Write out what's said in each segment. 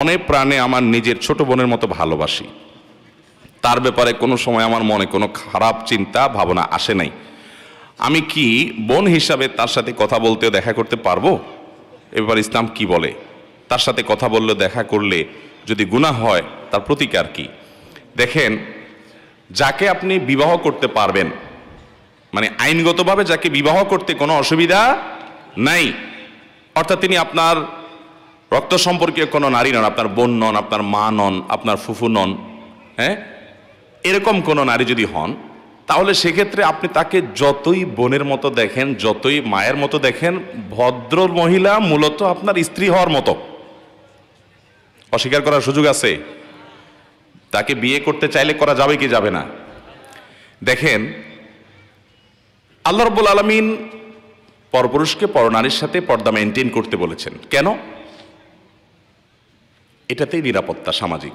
মনে প্রাণে আমার নিজের ছোট বোনের মতো ভালোবাসি, তার ব্যাপারে কোনো সময় আমার মনে কোনো খারাপ চিন্তা ভাবনা আসে নাই। আমি কি বোন হিসাবে তার সাথে কথা বলতেও দেখা করতে পারবো? এবার ইসলাম কি বলে? তার সাথে কথা বললে, দেখা করলে যদি গুনাহ হয়, তার প্রতিকার কি? দেখেন, যাকে আপনি বিবাহ করতে পারবেন, মানে আইনগতভাবে যাকে বিবাহ করতে কোনো অসুবিধা নাই, অর্থাৎ তিনি আপনার রক্ত সম্পর্কীয় কোনো নারী নন, আপনার বোন নন, আপনার মা নন, আপনার ফুফু নন, হ্যাঁ, এরকম কোনো নারী যদি হন, তাহলে সেক্ষেত্রে আপনি তাকে যতই বোনের মতো দেখেন, যতই মায়ের মতো দেখেন, ভদ্র মহিলা মূলত আপনার স্ত্রী হওয়ার মতো। অস্বীকার করার সুযোগ আছে? তাকে বিয়ে করতে চাইলে করা যাবে কি যাবে না? দেখেন, আল্লাহ রাব্বুল আলামিন পরপুরুষকে পরনারীর সাথে পর্দা মেনটেন করতে বলেছেন। কেন? এটাতেই নিরাপত্তা সামাজিক।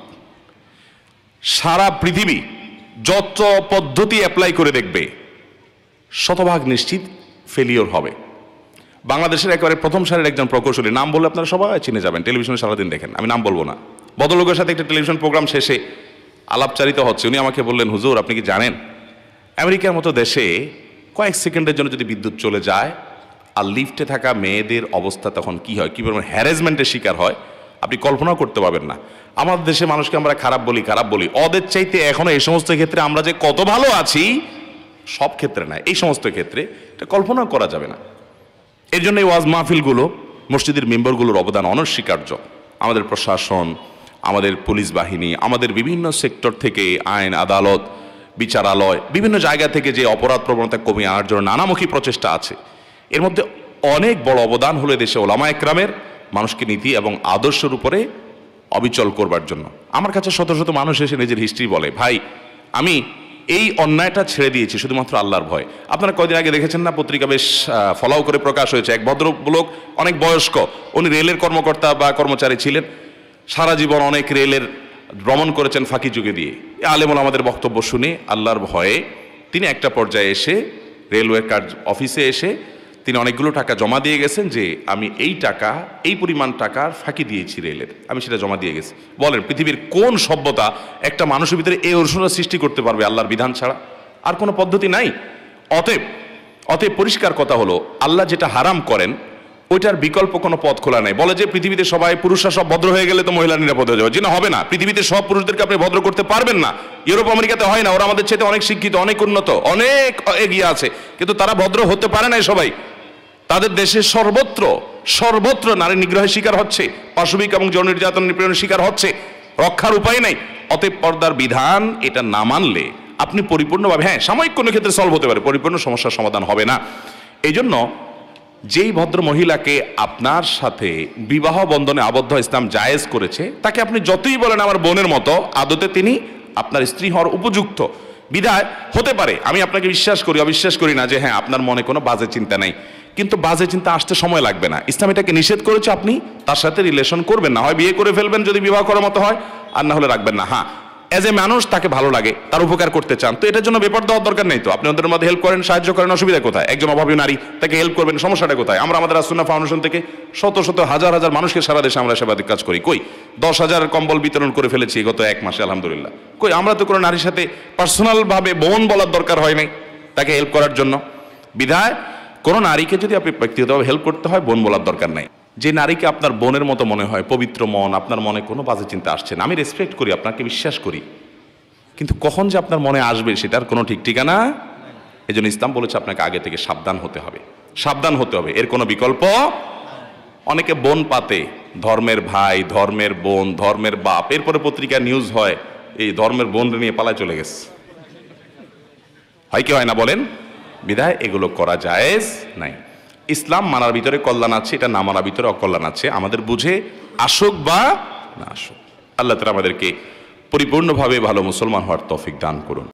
সারা পৃথিবী যত পদ্ধতি অ্যাপ্লাই করে দেখবে, শতভাগ নিশ্চিত ফেলিওর হবে। বাংলাদেশের একেবারে প্রথম সারির একজন প্রকৌশলী, নাম বললে আপনারা সবাই চিনে যাবেন, টেলিভিশনে সারাদিন দেখেন, আমি নাম বলবো না, ভদ্রলোকের সাথে একটা টেলিভিশন প্রোগ্রাম শেষে আলাপচারিত হচ্ছে। উনি আমাকে বললেন, হুজুর আপনি কি জানেন আমেরিকার মতো দেশে কয়েক সেকেন্ডের জন্য যদি বিদ্যুৎ চলে যায় আর লিফটে থাকা মেয়েদের অবস্থা তখন কি হয়, কি পরিমাণ হ্যারাসমেন্টের শিকার হয়, আপনি কল্পনাও করতে পারবেন না। আমাদের দেশে মানুষকে আমরা খারাপ বলি, ওদের চাইতে এখনো এই সমস্ত ক্ষেত্রে আমরা যে কত ভালো আছি, সব ক্ষেত্রে না, এই সমস্ত ক্ষেত্রে এটা কল্পনাও করা যাবে না। এর জন্য এই ওয়াজ মাহফিলগুলো, মসজিদের মেম্বারগুলোর অবদান অনস্বীকার্য। আমাদের প্রশাসন, আমাদের পুলিশ বাহিনী, আমাদের বিভিন্ন সেক্টর থেকে, আইন আদালত, বিচারালয়, বিভিন্ন জায়গা থেকে যে অপরাধ প্রবণতা কমিয়ে আনার জন্য নানামুখী প্রচেষ্টা আছে, এর মধ্যে অনেক বড় অবদান হলো দেশে ওলামা একরামের, মানুষকে নীতি এবং আদর্শের উপরে অবিচল করবার জন্য। আমার কাছে শত শত মানুষ এসে নিজের হিস্ট্রি বলে, ভাই আমি এই অন্যায়টা ছেড়ে দিয়েছি শুধুমাত্র আল্লাহর ভয়। আপনারা কয়দিন আগে দেখেছেন না, পত্রিকা বেশ ফলাও করে প্রকাশ হয়েছে, এক ভদ্রলোক, অনেক বয়স্ক, উনি রেলের কর্মকর্তা বা কর্মচারী ছিলেন, সারা জীবন অনেক রেলের ভ্রমণ করেছেন ফাঁকি যুগে দিয়ে। আলেমুল আমাদের বক্তব্য শুনে আল্লাহর ভয়ে তিনি একটা পর্যায়ে এসে রেলওয়ে কার্ড অফিসে এসে তিনি অনেকগুলো টাকা জমা দিয়ে গেছেন, যে আমি এই টাকা, এই পরিমাণ টাকার ফাঁকি দিয়েছি রেলের, আমি সেটা জমা দিয়ে গেছি। বলেন, পৃথিবীর কোন সভ্যতা একটা মানুষের ভিতরে এই অনুশোচনা সৃষ্টি করতে পারবে আল্লাহর বিধান ছাড়া? আর কোনো পদ্ধতি নাই। অতএব পরিষ্কার কথা হলো, আল্লাহ যেটা হারাম করেন ওইটার বিকল্প কোনো পথ খোলা নেই। বলে যে পৃথিবীতে সবাই পুরুষরা সব ভদ্র হয়ে গেলে তো মহিলা নিরাপদ হয়ে যাবে, যে না, হবে না। পৃথিবীতে সব পুরুষদেরকে আপনি ভদ্র করতে পারবেন না। ইউরোপ আমেরিকাতে হয় না, ওরা আমাদের চেয়ে অনেক শিক্ষিত, অনেক উন্নত, অনেক এগিয়ে আছে, কিন্তু তারা ভদ্র হতে পারে না। সবাই তাদের দেশে সর্বত্র নারী নিগ্রহের শিকার হচ্ছে, পাশবিক এবং যৌন নির্যাতন নিপীড়নের শিকার হচ্ছে, রক্ষার উপায় নাই। অতএব পর্দার বিধান এটা না মানলে আপনি পরিপূর্ণভাবে, হ্যাঁ সাময়িক কোনো ক্ষেত্রে সলভ হতে পারে, পরিপূর্ণ সমস্যার সমাধান হবে না। এই জন্য যেই ভদ্র মহিলাকে আপনার সাথে বিবাহ বন্ধনে আবদ্ধ ইসলাম জায়েজ করেছে, তাকে আপনি যতই বলেন আমার বোনের মতো, আদতে তিনি আপনার স্ত্রী হওয়ার উপযুক্ত। বিধায় হতে পারে, আমি আপনাকে বিশ্বাস করি, অবিশ্বাস করি না যে হ্যাঁ আপনার মনে কোনো বাজে চিন্তা নেই, কিন্তু বাজে চিন্তা আসতে সময় লাগবে না। ইসলাম এটাকে নিষেধ করেছে, আপনি তার সাথে রিলেশন করবেন না, হয় বিয়ে করে ফেলবেন যদি বিবাহ করার মতো হয়, আর না হলে রাখবেন না। হ্যাঁ, এজ এ মানুষ তাকে ভালো লাগে, তার উপকার করতে চান, তো এটার জন্য বেপর দেওয়ার দরকার নেই। তো আপনি ওদের মধ্যে হেল্প করেন, সাহায্য করেন, অসুবিধা কোথায়? একজন অভাবী নারী, তাকে হেল্প করবেন, সমস্যাটা কোথায়? আমরা আমাদের আসুন্নাহ ফাউন্ডেশন থেকে শত হাজার মানুষকে সারা দেশে আমরা সেবাদিক কাজ করি। কই 10,000 কম্বল বিতরণ করে ফেলেছি গত 1 মাসে, আলহামদুলিল্লাহ। কই আমরা তো কোনো নারীর সাথে পার্সোনাল ভাবে বোন বলার দরকার হয় নাই তাকে হেল্প করার জন্য। বিধায় কোনো নারীকে যদি আপনি ব্যক্তিগতভাবে হেল্প করতে হয়, বোন বলার দরকার নাই। যে নারীকে আপনার বোনের মতো মনে হয়, পবিত্র মন, আপনার মনে কোনো বাজে চিন্তা আসছে না, আমি রেসপেক্ট করি, আপনাকে বিশ্বাস করি, কিন্তু কখন যে আপনার মনে আসবে সেটার কোনো ঠিক ঠিকানা। এই জন্য ইসলাম বলেছে আপনাকে আগে থেকে সাবধান হতে হবে, এর কোনো বিকল্প। অনেকে বোন পাতে, ধর্মের ভাই, ধর্মের বোন, ধর্মের বাপ, এরপরে পত্রিকা নিউজ হয় এই ধর্মের বোন নিয়ে পালায় চলে গেছে, হয় কি হয় না বলেন? বিধায় এগুলো করা জায়েজ নাই। ইসলাম মানার ভিতরে কল্যাণ আছে, এটা না মানার ভিতরে অকল্যাণ আছে, আমাদের বুঝে আসুক বা না আসুক। আল্লাহ তাআলা আমাদেরকে পরিপূর্ণভাবে ভালো মুসলমান হওয়ার তৌফিক দান করুন।